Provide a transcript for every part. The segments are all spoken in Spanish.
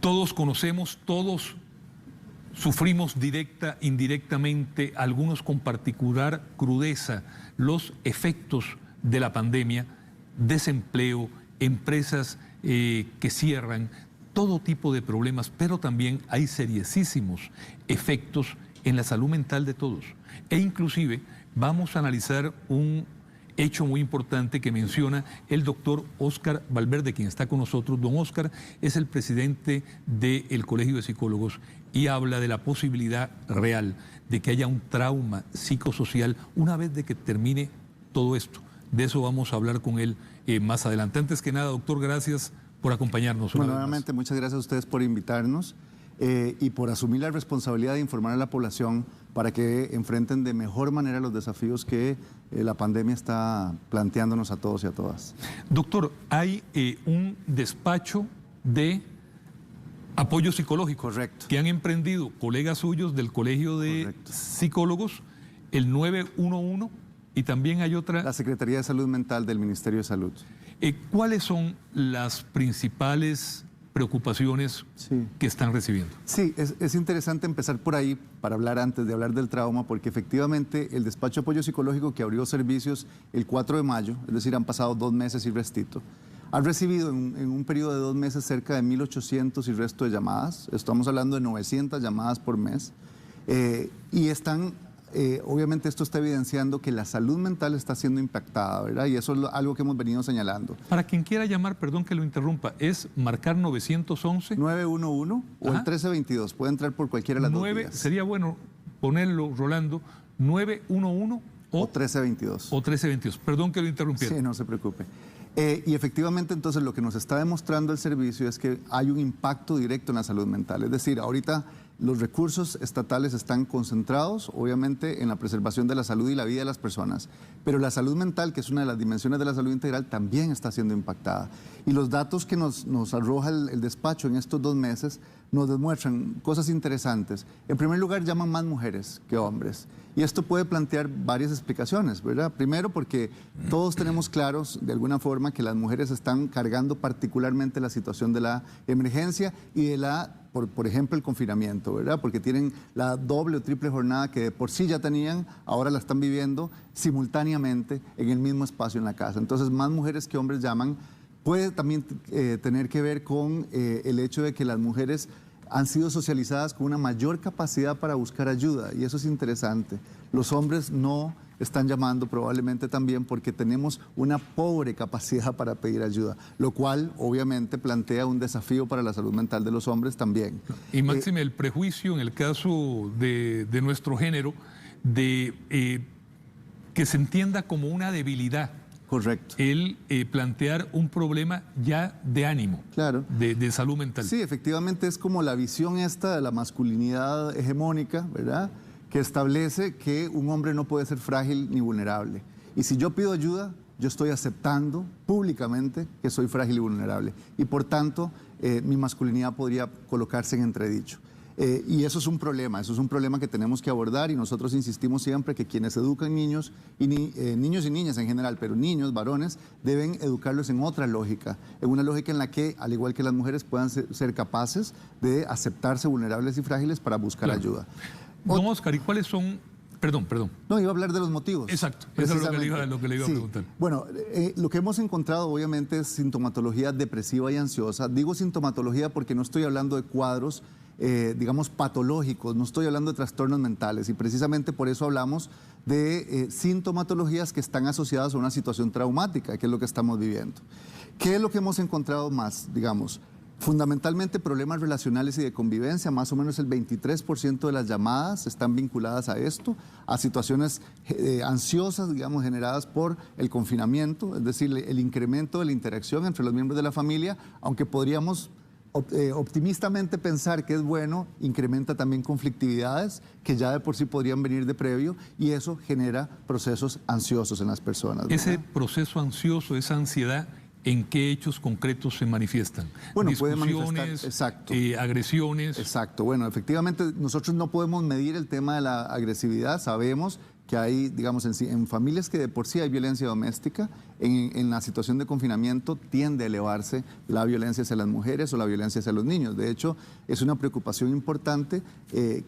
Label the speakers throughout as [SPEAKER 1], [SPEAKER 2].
[SPEAKER 1] Todos conocemos, todos sufrimos directa, indirectamente, algunos con particular crudeza, los efectos de la pandemia, desempleo, empresas que cierran, todo tipo de problemas, pero también hay seriosísimos efectos en la salud mental de todos. E inclusive vamos a analizar un hecho muy importante que menciona el doctor Óscar Valverde, quien está con nosotros. Don Óscar es el presidente del Colegio de Psicólogos y habla de la posibilidad real de que haya un trauma psicosocial una vez de que termine todo esto. De eso vamos a hablar con él más adelante. Antes que nada, doctor, gracias por acompañarnos.
[SPEAKER 2] Bueno, nuevamente, muchas gracias a ustedes por invitarnos y por asumir la responsabilidad de informar a la población para que enfrenten de mejor manera los desafíos que la pandemia está planteándonos a todos y a todas.
[SPEAKER 1] Doctor, hay un despacho de apoyo psicológico.
[SPEAKER 2] Correcto.
[SPEAKER 1] Que han emprendido colegas suyos del Colegio de
[SPEAKER 2] Correcto.
[SPEAKER 1] Psicólogos, el 911, y también hay otra...
[SPEAKER 2] La Secretaría de Salud Mental del Ministerio de Salud.
[SPEAKER 1] ¿Cuáles son las principales preocupaciones que están recibiendo?
[SPEAKER 2] Sí, es interesante empezar por ahí para hablar antes de hablar del trauma, porque efectivamente el despacho de apoyo psicológico que abrió servicios el 4 de mayo, es decir, han pasado 2 meses y restito, ha recibido en un periodo de 2 meses cerca de 1.800 y resto de llamadas. Estamos hablando de 900 llamadas por mes. Y están... obviamente esto está evidenciando que la salud mental está siendo impactada, ¿verdad? Y eso es algo que hemos venido señalando.
[SPEAKER 1] Para quien quiera llamar, perdón que lo interrumpa, ¿es marcar 911?
[SPEAKER 2] 911 o el 1322, puede entrar por cualquiera de las 2 vías.
[SPEAKER 1] Sería bueno ponerlo, Rolando, 911
[SPEAKER 2] o 1322.
[SPEAKER 1] O 1322, perdón que lo interrumpiera.
[SPEAKER 2] Sí, no se preocupe. Y efectivamente, entonces, lo que nos está demostrando el servicio es que hay un impacto directo en la salud mental. Es decir, ahorita los recursos estatales están concentrados, obviamente, en la preservación de la salud y la vida de las personas. Pero la salud mental, que es una de las dimensiones de la salud integral, también está siendo impactada. Y los datos que nos arroja el despacho en estos 2 meses nos demuestran cosas interesantes. En primer lugar, llaman más mujeres que hombres. Y esto puede plantear varias explicaciones, ¿verdad? Primero, porque todos tenemos claros, de alguna forma, que las mujeres están cargando particularmente la situación de la emergencia y de por ejemplo, el confinamiento, ¿verdad? Porque tienen la doble o triple jornada que de por sí ya tenían, ahora la están viviendo simultáneamente en el mismo espacio en la casa. Entonces, más mujeres que hombres llaman. Puede también tener que ver con el hecho de que las mujeres han sido socializadas con una mayor capacidad para buscar ayuda, y eso es interesante. Los hombres no están llamando probablemente también porque tenemos una pobre capacidad para pedir ayuda, lo cual obviamente plantea un desafío para la salud mental de los hombres también.
[SPEAKER 1] Y máxime el prejuicio en el caso de nuestro género de que se entienda como una debilidad.
[SPEAKER 2] Correcto.
[SPEAKER 1] El plantear un problema ya de ánimo,
[SPEAKER 2] claro,
[SPEAKER 1] de salud mental.
[SPEAKER 2] Sí, efectivamente es como la visión esta de la masculinidad hegemónica, ¿verdad?, que establece que un hombre no puede ser frágil ni vulnerable. Y si yo pido ayuda, yo estoy aceptando públicamente que soy frágil y vulnerable. Y por tanto, mi masculinidad podría colocarse en entredicho. Y eso es un problema que tenemos que abordar, y nosotros insistimos siempre que quienes educan niños y niñas en general, pero niños, varones, deben educarlos en otra lógica, en una lógica en la que, al igual que las mujeres, puedan ser capaces de aceptarse vulnerables y frágiles para buscar ayuda.
[SPEAKER 1] Don Óscar, ¿y cuáles son? Perdón.
[SPEAKER 2] No, iba a hablar de los motivos.
[SPEAKER 1] Exacto, eso es lo que le iba a preguntar.
[SPEAKER 2] Bueno, lo que hemos encontrado obviamente es sintomatología depresiva y ansiosa. Digo sintomatología porque no estoy hablando de cuadros, digamos, patológicos, no estoy hablando de trastornos mentales, y precisamente por eso hablamos de sintomatologías que están asociadas a una situación traumática, que es lo que estamos viviendo. ¿Qué es lo que hemos encontrado más? Digamos, fundamentalmente problemas relacionales y de convivencia. Más o menos el 23% de las llamadas están vinculadas a esto, a situaciones ansiosas, digamos, generadas por el confinamiento, es decir, el incremento de la interacción entre los miembros de la familia, aunque podríamos optimistamente pensar que es bueno, incrementa también conflictividades que ya de por sí podrían venir de previo, y eso genera procesos ansiosos en las personas, ¿verdad?
[SPEAKER 1] Ese proceso ansioso, esa ansiedad, ¿en qué hechos concretos se manifiestan?
[SPEAKER 2] Bueno,
[SPEAKER 1] discusiones,
[SPEAKER 2] puede manifestar, exacto,
[SPEAKER 1] agresiones.
[SPEAKER 2] Exacto, bueno, efectivamente nosotros no podemos medir el tema de la agresividad. Sabemos que hay, digamos, en familias que de por sí hay violencia doméstica, en la situación de confinamiento tiende a elevarse la violencia hacia las mujeres o la violencia hacia los niños. De hecho, es una preocupación importante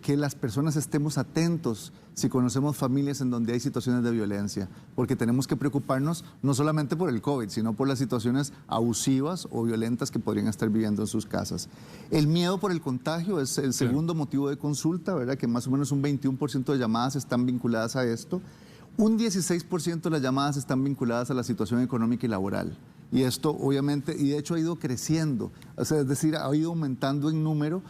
[SPEAKER 2] que las personas estemos atentos si conocemos familias en donde hay situaciones de violencia, porque tenemos que preocuparnos no solamente por el COVID, sino por las situaciones abusivas o violentas que podrían estar viviendo en sus casas. El miedo por el contagio es el segundo motivo de consulta, ¿verdad? Que más o menos un 21% de llamadas están vinculadas a esto. Un 16% de las llamadas están vinculadas a la situación económica y laboral. Y esto obviamente, y de hecho ha ido creciendo, o sea, es decir, ha ido aumentando en número,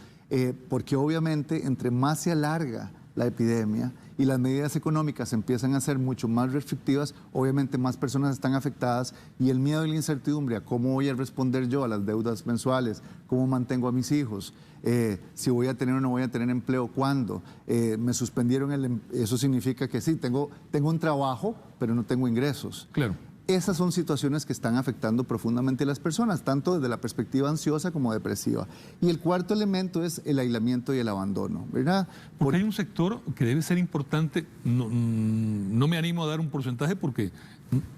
[SPEAKER 2] porque obviamente entre más se alarga la epidemia y las medidas económicas empiezan a ser mucho más restrictivas, obviamente más personas están afectadas y el miedo y la incertidumbre a cómo voy a responder yo a las deudas mensuales, cómo mantengo a mis hijos, si voy a tener o no voy a tener empleo, cuándo, me suspendieron eso significa que sí, tengo un trabajo, pero no tengo ingresos.
[SPEAKER 1] Claro.
[SPEAKER 2] Esas son situaciones que están afectando profundamente a las personas, tanto desde la perspectiva ansiosa como depresiva. Y el cuarto elemento es el aislamiento y el abandono, ¿verdad?
[SPEAKER 1] Porque hay un sector que debe ser importante, no me animo a dar un porcentaje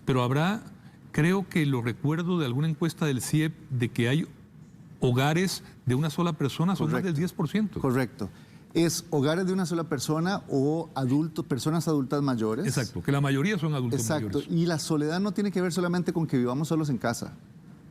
[SPEAKER 1] pero habrá, creo que lo recuerdo de alguna encuesta del CIEP, de que hay hogares de una sola persona, son más del 10%.
[SPEAKER 2] Correcto. Es hogares de una sola persona o personas adultas mayores.
[SPEAKER 1] Exacto, que la mayoría son adultos mayores.
[SPEAKER 2] Exacto, y la soledad no tiene que ver solamente con que vivamos solos en casa.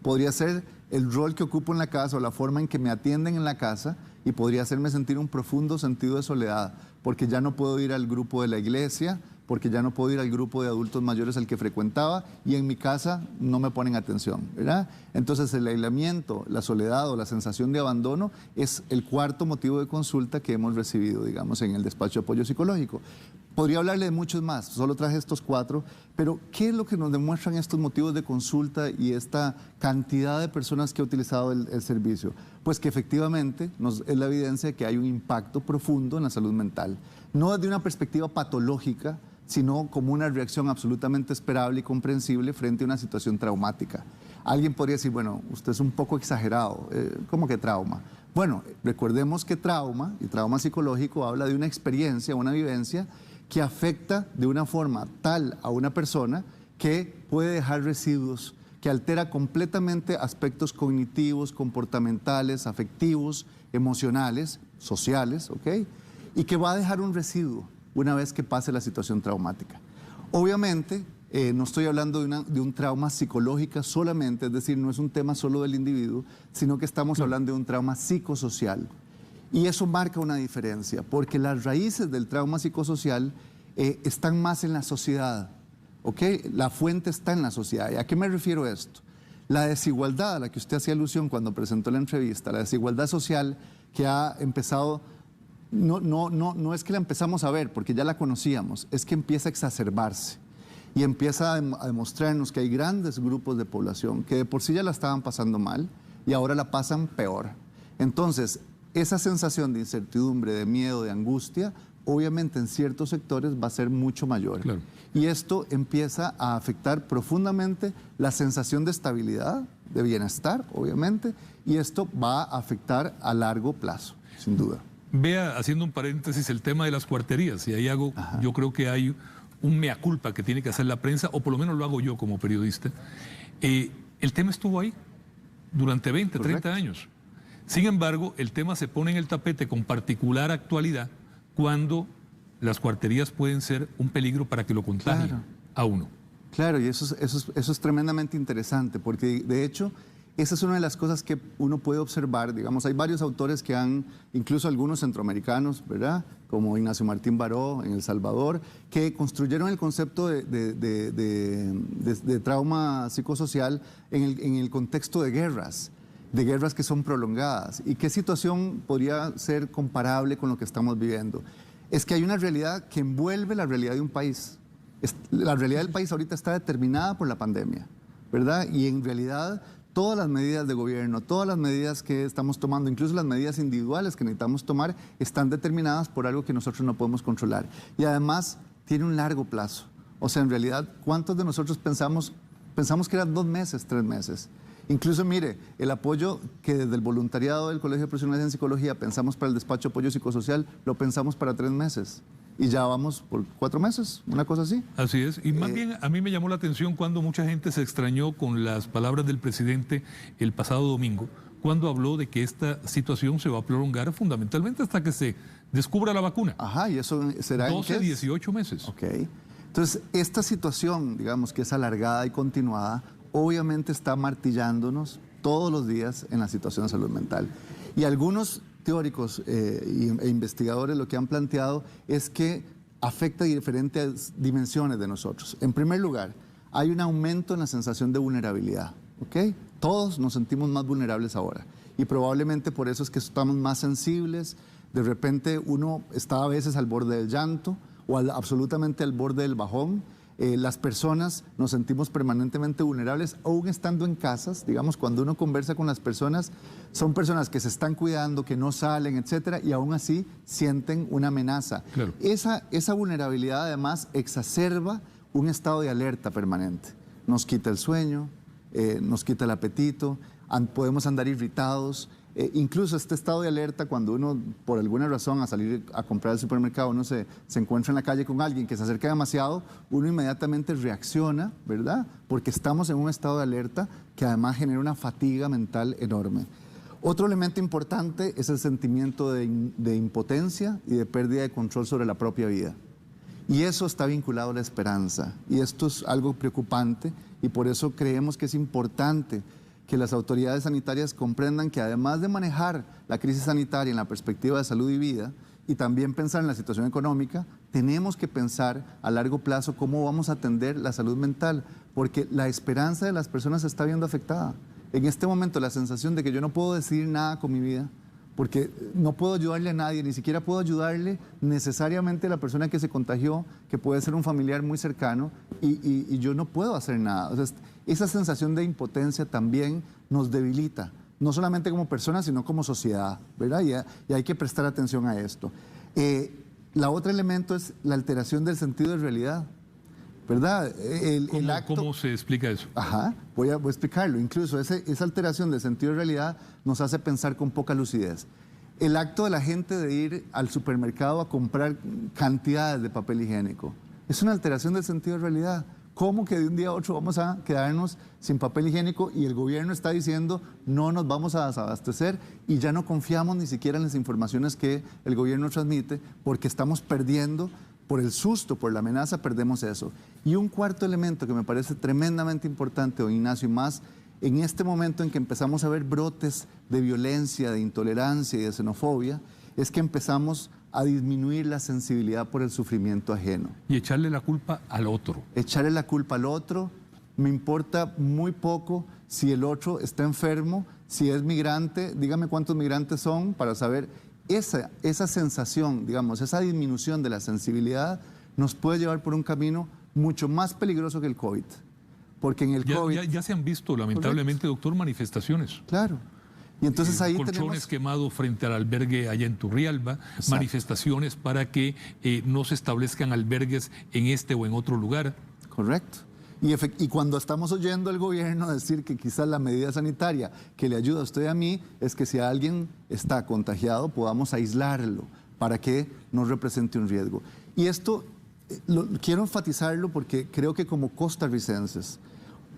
[SPEAKER 2] Podría ser el rol que ocupo en la casa o la forma en que me atienden en la casa y podría hacerme sentir un profundo sentido de soledad, porque ya no puedo ir al grupo de la iglesia, porque ya no puedo ir al grupo de adultos mayores al que frecuentaba y en mi casa no me ponen atención, ¿verdad? Entonces el aislamiento, la soledad o la sensación de abandono es el cuarto motivo de consulta que hemos recibido, digamos, en el despacho de apoyo psicológico. Podría hablarle de muchos más, solo traje estos 4, pero ¿qué es lo que nos demuestran estos motivos de consulta y esta cantidad de personas que ha utilizado el servicio? Pues que efectivamente es la evidencia de que hay un impacto profundo en la salud mental, no desde una perspectiva patológica, sino como una reacción absolutamente esperable y comprensible frente a una situación traumática. Alguien podría decir, bueno, usted es un poco exagerado, ¿cómo que trauma? Bueno, recordemos que trauma y trauma psicológico habla de una experiencia, una vivencia que afecta de una forma tal a una persona que puede dejar residuos, que altera completamente aspectos cognitivos, comportamentales, afectivos, emocionales, sociales, ¿ok? Y que va a dejar un residuo una vez que pase la situación traumática. Obviamente, no estoy hablando de un trauma psicológico solamente, es decir, no es un tema solo del individuo, sino que estamos hablando de un trauma psicosocial. Y eso marca una diferencia, porque las raíces del trauma psicosocial están más en la sociedad, ¿ok? La fuente está en la sociedad. ¿Y a qué me refiero a esto? La desigualdad a la que usted hacía alusión cuando presentó la entrevista, la desigualdad social que ha empezado... No es que la empezamos a ver, porque ya la conocíamos, es que empieza a exacerbarse y empieza a demostrarnos que hay grandes grupos de población que de por sí ya la estaban pasando mal y ahora la pasan peor. Entonces, esa sensación de incertidumbre, de miedo, de angustia, obviamente en ciertos sectores va a ser mucho mayor. Claro. Y esto empieza a afectar profundamente la sensación de estabilidad, de bienestar, obviamente, y esto va a afectar a largo plazo, sin duda.
[SPEAKER 1] Vea, haciendo un paréntesis, el tema de las cuarterías, y ahí yo creo que hay un mea culpa que tiene que hacer la prensa, o por lo menos lo hago yo como periodista. El tema estuvo ahí durante 20, Correcto. 30 años. Sin embargo, el tema se pone en el tapete con particular actualidad cuando las cuarterías pueden ser un peligro para que lo contagien a uno.
[SPEAKER 2] Claro, y eso es tremendamente interesante, porque de hecho... Esa es una de las cosas que uno puede observar, digamos, hay varios autores que han, incluso algunos centroamericanos, ¿verdad? Como Ignacio Martín Baró en El Salvador, que construyeron el concepto de trauma psicosocial en el contexto de guerras que son prolongadas. ¿Y qué situación podría ser comparable con lo que estamos viviendo? Es que hay una realidad que envuelve la realidad de un país. La realidad del país ahorita está determinada por la pandemia, ¿verdad? Y en realidad... Todas las medidas de gobierno, todas las medidas que estamos tomando, incluso las medidas individuales que necesitamos tomar, están determinadas por algo que nosotros no podemos controlar. Y además, tiene un largo plazo. O sea, en realidad, ¿cuántos de nosotros pensamos que eran 2 meses, 3 meses? Incluso, mire, el apoyo que desde el voluntariado del Colegio de Profesionales en Psicología pensamos para el despacho de apoyo psicosocial, lo pensamos para 3 meses. y ya vamos por 4 meses, una cosa así.
[SPEAKER 1] Así es, y más bien a mí me llamó la atención cuando mucha gente se extrañó con las palabras del presidente el pasado domingo, cuando habló de que esta situación se va a prolongar fundamentalmente hasta que se descubra la vacuna.
[SPEAKER 2] Ajá, y eso será
[SPEAKER 1] 12, 18 meses.
[SPEAKER 2] Ok. Entonces, esta situación, digamos que es alargada y continuada, obviamente está martillándonos todos los días en la situación de salud mental. Y algunos teóricos e investigadores lo que han planteado es que afecta diferentes dimensiones de nosotros. En primer lugar, hay un aumento en la sensación de vulnerabilidad, ¿ok? Todos nos sentimos más vulnerables ahora y probablemente por eso es que estamos más sensibles. De repente uno está a veces al borde del llanto o absolutamente al borde del bajón. Las personas nos sentimos permanentemente vulnerables, aún estando en casas. Digamos, cuando uno conversa con las personas, son personas que se están cuidando, que no salen, etcétera, y aún así sienten una amenaza.
[SPEAKER 1] Claro.
[SPEAKER 2] Esa vulnerabilidad además exacerba un estado de alerta permanente. Nos quita el sueño, nos quita el apetito, podemos andar irritados. Incluso este estado de alerta, cuando uno, por alguna razón, a salir a comprar al supermercado, uno se encuentra en la calle con alguien que se acerca demasiado, uno inmediatamente reacciona, ¿verdad? Porque estamos en un estado de alerta que además genera una fatiga mental enorme. Otro elemento importante es el sentimiento de impotencia y de pérdida de control sobre la propia vida. Y eso está vinculado a la esperanza. Y esto es algo preocupante y por eso creemos que es importante que las autoridades sanitarias comprendan que además de manejar la crisis sanitaria en la perspectiva de salud y vida y también pensar en la situación económica, tenemos que pensar a largo plazo cómo vamos a atender la salud mental, porque la esperanza de las personas se está viendo afectada. En este momento la sensación de que yo no puedo decidir nada con mi vida, porque no puedo ayudarle a nadie, ni siquiera puedo ayudarle necesariamente a la persona que se contagió, que puede ser un familiar muy cercano, y yo no puedo hacer nada. O sea, esa sensación de impotencia también nos debilita, no solamente como personas, sino como sociedad, ¿verdad? Y hay que prestar atención a esto. La otro elemento es la alteración del sentido de realidad, ¿verdad?
[SPEAKER 1] ¿Cómo se explica eso?
[SPEAKER 2] Ajá, voy a explicarlo. Incluso esa alteración del sentido de realidad nos hace pensar con poca lucidez. El acto de la gente de ir al supermercado a comprar cantidades de papel higiénico es una alteración del sentido de realidad. ¿Cómo que de un día a otro vamos a quedarnos sin papel higiénico y el gobierno está diciendo no nos vamos a desabastecer y ya no confiamos ni siquiera en las informaciones que el gobierno transmite porque estamos perdiendo? Por el susto, por la amenaza, perdemos eso. Y un cuarto elemento que me parece tremendamente importante, don Ignacio, y más en este momento en que empezamos a ver brotes de violencia, de intolerancia y de xenofobia, es que empezamos a disminuir la sensibilidad por el sufrimiento ajeno.
[SPEAKER 1] Y echarle la culpa al otro.
[SPEAKER 2] Echarle la culpa al otro, me importa muy poco si el otro está enfermo, si es migrante, dígame cuántos migrantes son para saber. Esa sensación, digamos, esa disminución de la sensibilidad nos puede llevar por un camino mucho más peligroso que el COVID. Porque en el COVID...
[SPEAKER 1] Ya se han visto, lamentablemente, correcto, doctor, manifestaciones.
[SPEAKER 2] Claro. Y entonces ahí
[SPEAKER 1] colchones quemados frente al albergue allá en Turrialba, exacto, manifestaciones para que no se establezcan albergues en este o en otro lugar.
[SPEAKER 2] Correcto. Y cuando estamos oyendo al gobierno decir que quizás la medida sanitaria que le ayuda a usted y a mí es que si alguien está contagiado podamos aislarlo para que no represente un riesgo. Y esto quiero enfatizarlo porque creo que como costarricenses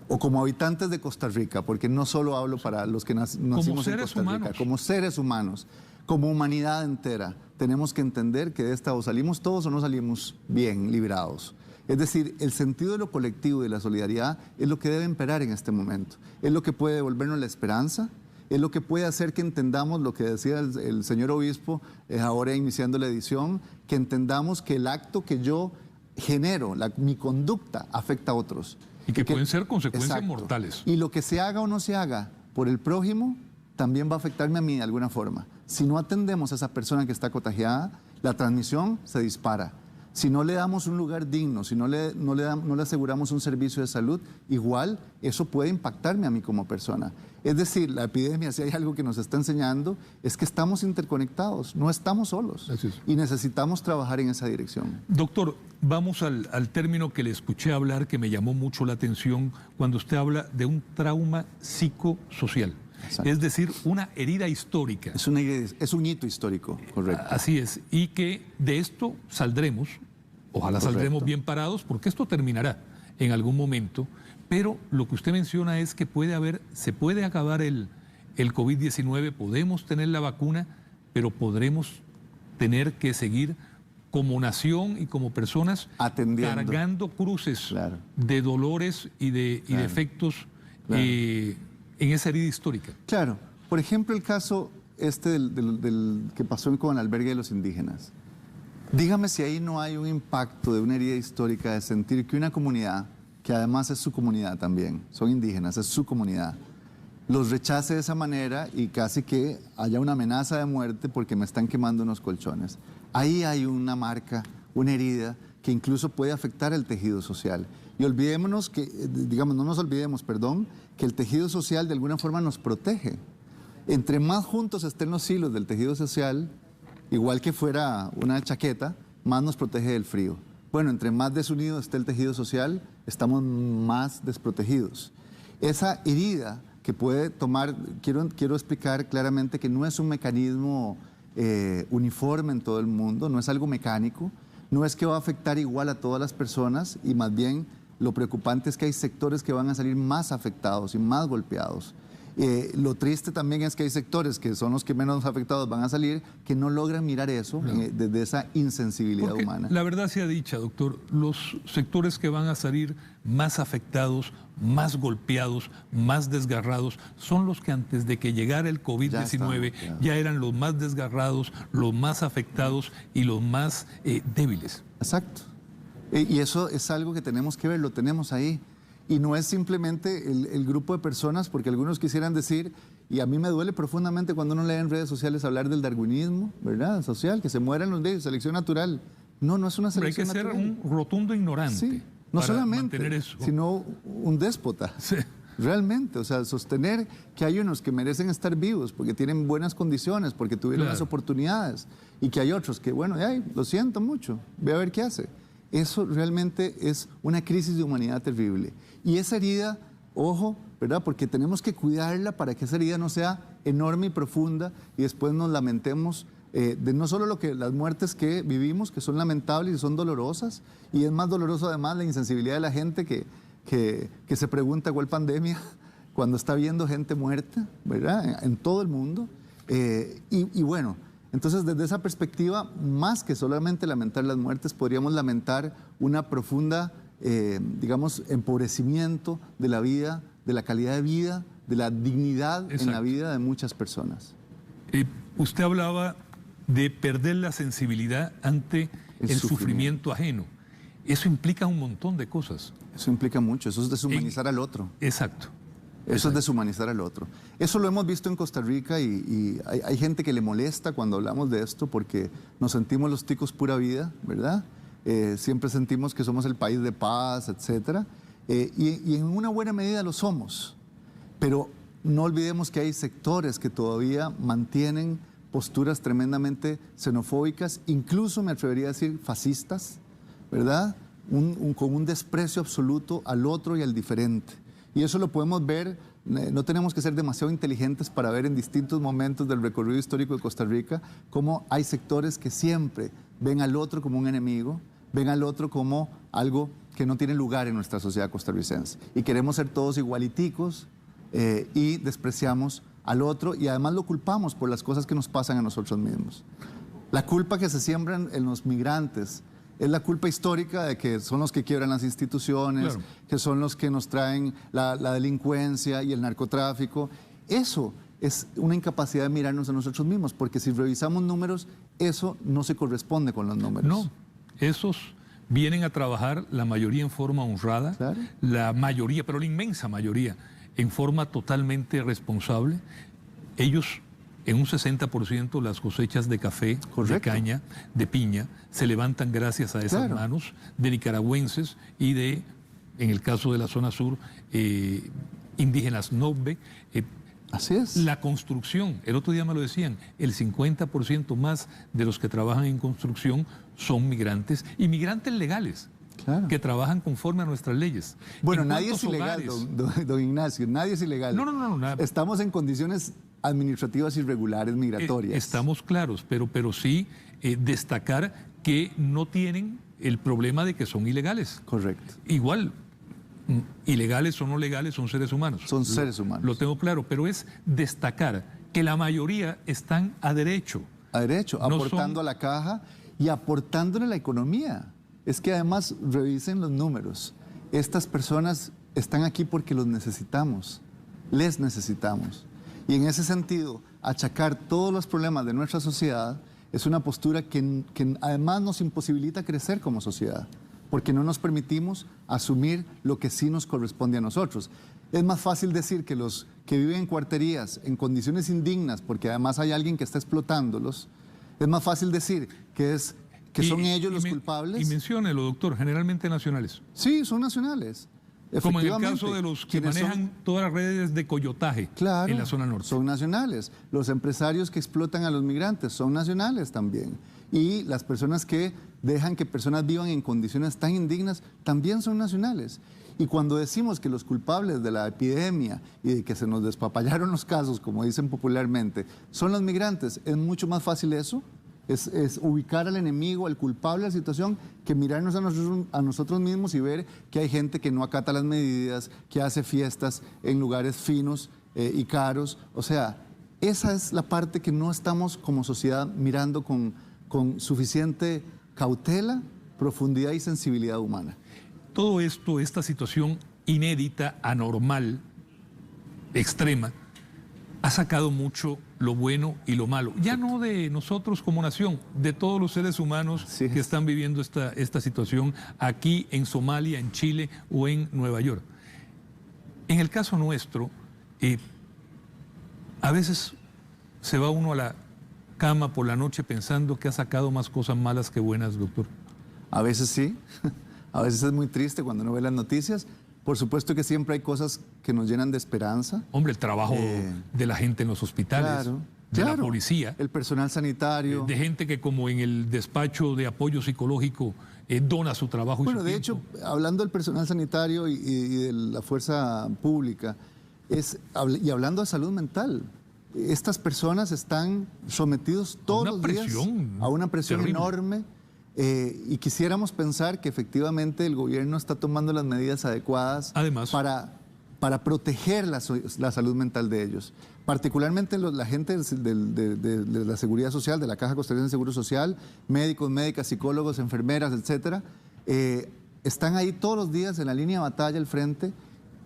[SPEAKER 2] o como habitantes de Costa Rica, porque no solo hablo para los que nacimos en Costa Rica, como seres humanos, como humanidad entera, tenemos que entender que de esta o salimos todos o no salimos bien librados. Es decir, el sentido de lo colectivo y de la solidaridad es lo que debe imperar en este momento. Es lo que puede devolvernos la esperanza, es lo que puede hacer que entendamos lo que decía el señor obispo ahora iniciando la edición, que entendamos que el acto que yo genero, mi conducta, afecta a otros.
[SPEAKER 1] Y que pueden ser consecuencias
[SPEAKER 2] exacto,
[SPEAKER 1] mortales.
[SPEAKER 2] Y lo que se haga o no se haga por el prójimo también va a afectarme a mí de alguna forma. Si no atendemos a esa persona que está contagiada, la transmisión se dispara. Si no le damos un lugar digno, si no le aseguramos un servicio de salud, igual eso puede impactarme a mí como persona. Es decir, la epidemia, si hay algo que nos está enseñando, es que estamos interconectados, no estamos solos. Y necesitamos trabajar en esa dirección.
[SPEAKER 1] Doctor, vamos al término que le escuché hablar, que me llamó mucho la atención, cuando usted habla de un trauma psicosocial.
[SPEAKER 2] Exacto.
[SPEAKER 1] Es decir, una herida histórica.
[SPEAKER 2] Es un hito histórico, correcto.
[SPEAKER 1] Así es, y que de esto saldremos, ojalá
[SPEAKER 2] Correcto.
[SPEAKER 1] saldremos bien parados, porque esto terminará en algún momento, pero lo que usted menciona es que se puede acabar el COVID-19, podemos tener la vacuna, pero podremos tener que seguir como nación y como personas
[SPEAKER 2] atendiendo,
[SPEAKER 1] cargando cruces
[SPEAKER 2] claro,
[SPEAKER 1] de dolores y de efectos
[SPEAKER 2] claro,
[SPEAKER 1] en esa herida histórica.
[SPEAKER 2] Claro, por ejemplo el caso del que pasó con el albergue de los indígenas. Dígame si ahí no hay un impacto de una herida histórica de sentir que una comunidad, que además es su comunidad también, son indígenas, es su comunidad, los rechace de esa manera y casi que haya una amenaza de muerte porque me están quemando unos colchones. Ahí hay una marca, una herida que incluso puede afectar el tejido social. Y olvidémonos que, digamos, no nos olvidemos, perdón, que el tejido social de alguna forma nos protege. Entre más juntos estén los hilos del tejido social, igual que fuera una chaqueta, más nos protege del frío. Bueno, entre más desunido esté el tejido social, estamos más desprotegidos. Esa herida que puede tomar, quiero explicar claramente que no es un mecanismo uniforme en todo el mundo, no es algo mecánico, no es que va a afectar igual a todas las personas y más bien lo preocupante es que hay sectores que van a salir más afectados y más golpeados. Lo triste también es que hay sectores que son los que menos afectados van a salir, que no logran mirar eso desde esa insensibilidad
[SPEAKER 1] Porque
[SPEAKER 2] humana.
[SPEAKER 1] La verdad sea dicha, doctor, los sectores que van a salir más afectados, más golpeados, más desgarrados, son los que antes de que llegara el COVID-19 ya eran los más desgarrados, los más afectados y los más débiles.
[SPEAKER 2] Exacto. Y eso es algo que tenemos que ver, lo tenemos ahí. Y no es simplemente el grupo de personas, porque algunos quisieran decir, y a mí me duele profundamente cuando uno lee en redes sociales hablar del darwinismo, ¿verdad? Social, que se mueran los de selección natural. No, no es una selección natural.
[SPEAKER 1] Pero hay que ser un rotundo ignorante.
[SPEAKER 2] Sí, no solamente,
[SPEAKER 1] eso,
[SPEAKER 2] sino un déspota. Sí. Realmente, o sea, sostener que hay unos que merecen estar vivos porque tienen buenas condiciones, porque tuvieron las oportunidades, y que hay otros que, bueno, ay, lo siento mucho, ve a ver qué hace. Eso realmente es una crisis de humanidad terrible. Y esa herida, ojo, ¿verdad? Porque tenemos que cuidarla para que esa herida no sea enorme y profunda y después nos lamentemos de no solo las muertes que vivimos, que son lamentables y son dolorosas, y es más doloroso además la insensibilidad de la gente que se pregunta cuál pandemia cuando está viendo gente muerta, ¿verdad? En todo el mundo. Y bueno, entonces desde esa perspectiva, más que solamente lamentar las muertes, podríamos lamentar una profunda, digamos, empobrecimiento de la vida, de la calidad de vida, de la dignidad en la vida de muchas personas.
[SPEAKER 1] Usted hablaba de perder la sensibilidad ante el sufrimiento ajeno. Eso implica un montón de cosas.
[SPEAKER 2] Eso implica mucho, eso es deshumanizar al otro.
[SPEAKER 1] Exacto.
[SPEAKER 2] Eso es deshumanizar al otro. Eso lo hemos visto en Costa Rica y hay gente que le molesta cuando hablamos de esto porque nos sentimos los ticos pura vida, ¿verdad? Siempre sentimos que somos el país de paz, etcétera. Y en una buena medida lo somos. Pero no olvidemos que hay sectores que todavía mantienen posturas tremendamente xenofóbicas, incluso me atrevería a decir fascistas, ¿verdad? Con un desprecio absoluto al otro y al diferente. Y eso lo podemos ver, no tenemos que ser demasiado inteligentes para ver en distintos momentos del recorrido histórico de Costa Rica cómo hay sectores que siempre ven al otro como un enemigo, ven al otro como algo que no tiene lugar en nuestra sociedad costarricense. Y queremos ser todos igualiticos y despreciamos al otro y además lo culpamos por las cosas que nos pasan a nosotros mismos. La culpa que se siembra en los migrantes es la culpa histórica de que son los que quiebran las instituciones, claro, que son los que nos traen la delincuencia y el narcotráfico. Eso es una incapacidad de mirarnos a nosotros mismos, porque si revisamos números, eso no se corresponde con los números.
[SPEAKER 1] No, esos vienen a trabajar, la mayoría en forma honrada, claro, la mayoría, pero la inmensa mayoría, en forma totalmente responsable. Ellos, en un 60%, las cosechas de café, correcto, de caña, de piña, se levantan gracias a esas, claro, manos de nicaragüenses y de, en el caso de la zona sur, indígenas Nobbe.
[SPEAKER 2] Así es.
[SPEAKER 1] La construcción, el otro día me lo decían, el 50% más de los que trabajan en construcción son migrantes y migrantes legales.
[SPEAKER 2] Claro.
[SPEAKER 1] que trabajan conforme a nuestras leyes.
[SPEAKER 2] Bueno,
[SPEAKER 1] ¿En
[SPEAKER 2] nadie es
[SPEAKER 1] cuántos
[SPEAKER 2] ilegal,
[SPEAKER 1] hogares?
[SPEAKER 2] don Ignacio, nadie es ilegal.
[SPEAKER 1] No, nada.
[SPEAKER 2] Estamos en condiciones administrativas irregulares migratorias.
[SPEAKER 1] Estamos claros, pero sí destacar que no tienen el problema de que son ilegales.
[SPEAKER 2] Correcto.
[SPEAKER 1] Igual, ilegales o no legales, son seres humanos.
[SPEAKER 2] Son seres humanos.
[SPEAKER 1] Lo tengo claro, pero es destacar que la mayoría están a derecho.
[SPEAKER 2] A derecho,
[SPEAKER 1] No
[SPEAKER 2] aportando
[SPEAKER 1] son-
[SPEAKER 2] a la caja y aportándole a la economía. Es que además revisen los números. Estas personas están aquí porque los necesitamos, les necesitamos. Y en ese sentido, achacar todos los problemas de nuestra sociedad es una postura que además nos imposibilita crecer como sociedad, porque no nos permitimos asumir lo que sí nos corresponde a nosotros. Es más fácil decir que los que viven en cuarterías, en condiciones indignas, porque además hay alguien que está explotándolos, es más fácil decir que son ellos los culpables.
[SPEAKER 1] Y menciónelo, doctor, generalmente nacionales.
[SPEAKER 2] Sí, son nacionales.
[SPEAKER 1] Como en el
[SPEAKER 2] Efectivamente,
[SPEAKER 1] caso de los que
[SPEAKER 2] quienes
[SPEAKER 1] manejan
[SPEAKER 2] son-
[SPEAKER 1] todas las redes de coyotaje
[SPEAKER 2] Claro,
[SPEAKER 1] en la zona norte.
[SPEAKER 2] son nacionales. Los empresarios que explotan a los migrantes son nacionales también. Y las personas que dejan que personas vivan en condiciones tan indignas también son nacionales. Y cuando decimos que los culpables de la epidemia y de que se nos despapallaron los casos, como dicen popularmente, son los migrantes, es mucho más fácil eso. Es ubicar al enemigo, al culpable de la situación, que mirarnos a nosotros mismos y ver que hay gente que no acata las medidas, que hace fiestas en lugares finos y caros. O sea, esa es la parte que no estamos como sociedad mirando con suficiente cautela, profundidad y sensibilidad humana.
[SPEAKER 1] Todo esto, esta situación inédita, anormal, extrema, ha sacado mucho lo bueno y lo malo. Ya no de nosotros como nación, de todos los seres humanos
[SPEAKER 2] Así es.
[SPEAKER 1] que están viviendo esta situación aquí en Somalia, en Chile o en Nueva York. En el caso nuestro, a veces se va uno a la cama por la noche pensando que ha sacado más cosas malas que buenas, doctor.
[SPEAKER 2] A veces sí, a veces es muy triste cuando uno ve las noticias. Por supuesto que siempre hay cosas que nos llenan de esperanza.
[SPEAKER 1] Hombre, el trabajo de la gente en los hospitales, de la policía,
[SPEAKER 2] el personal sanitario.
[SPEAKER 1] de gente que como en el despacho de apoyo psicológico dona su trabajo y
[SPEAKER 2] Bueno,
[SPEAKER 1] su
[SPEAKER 2] de
[SPEAKER 1] tiempo.
[SPEAKER 2] hecho, hablando del personal sanitario y de la fuerza pública, y hablando de salud mental, estas personas están sometidos todos los días a una presión
[SPEAKER 1] terrible.
[SPEAKER 2] enorme. Y quisiéramos pensar que efectivamente el gobierno está tomando las medidas adecuadas
[SPEAKER 1] Además,
[SPEAKER 2] para proteger la salud mental de ellos. Particularmente la gente de la Seguridad Social, de la Caja Costarricense de Seguro Social, médicos, médicas, psicólogos, enfermeras, etcétera, están ahí todos los días en la línea de batalla al frente,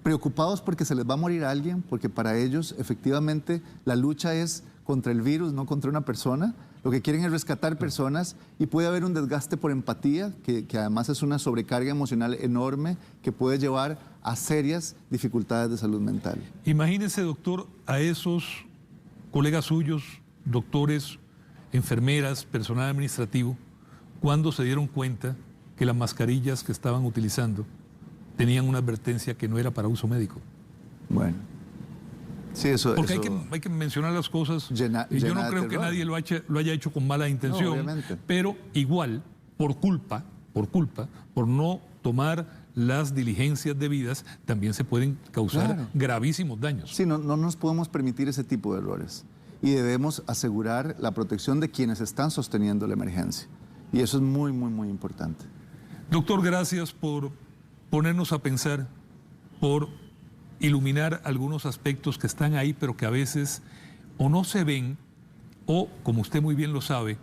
[SPEAKER 2] preocupados porque se les va a morir alguien, porque para ellos efectivamente la lucha es contra el virus, no contra una persona. Lo que quieren es rescatar personas y puede haber un desgaste por empatía, que además es una sobrecarga emocional enorme que puede llevar a serias dificultades de salud mental.
[SPEAKER 1] imagínese, doctor, a esos colegas suyos, doctores, enfermeras, personal administrativo, cuando se dieron cuenta que las mascarillas que estaban utilizando tenían una advertencia que no era para uso médico.
[SPEAKER 2] Bueno, sí, eso...
[SPEAKER 1] Porque
[SPEAKER 2] eso
[SPEAKER 1] hay que mencionar las cosas.
[SPEAKER 2] llena
[SPEAKER 1] Yo no
[SPEAKER 2] de
[SPEAKER 1] creo que
[SPEAKER 2] terror.
[SPEAKER 1] nadie lo haya hecho con mala intención,
[SPEAKER 2] obviamente.
[SPEAKER 1] pero igual, por culpa, por no tomar las diligencias debidas, también se pueden causar
[SPEAKER 2] Claro.
[SPEAKER 1] gravísimos daños.
[SPEAKER 2] Sí, no nos podemos permitir ese tipo de errores y debemos asegurar la protección de quienes están sosteniendo la emergencia. Y eso es muy, muy, muy importante.
[SPEAKER 1] Doctor, gracias por ponernos a pensar, por iluminar algunos aspectos que están ahí, pero que a veces o no se ven o, como usted muy bien lo sabe,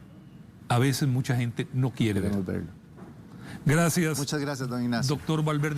[SPEAKER 1] a veces mucha gente no quiere ver.
[SPEAKER 2] Queremos verlo.
[SPEAKER 1] Gracias,
[SPEAKER 2] Muchas gracias, don Ignacio.
[SPEAKER 1] doctor Valverde.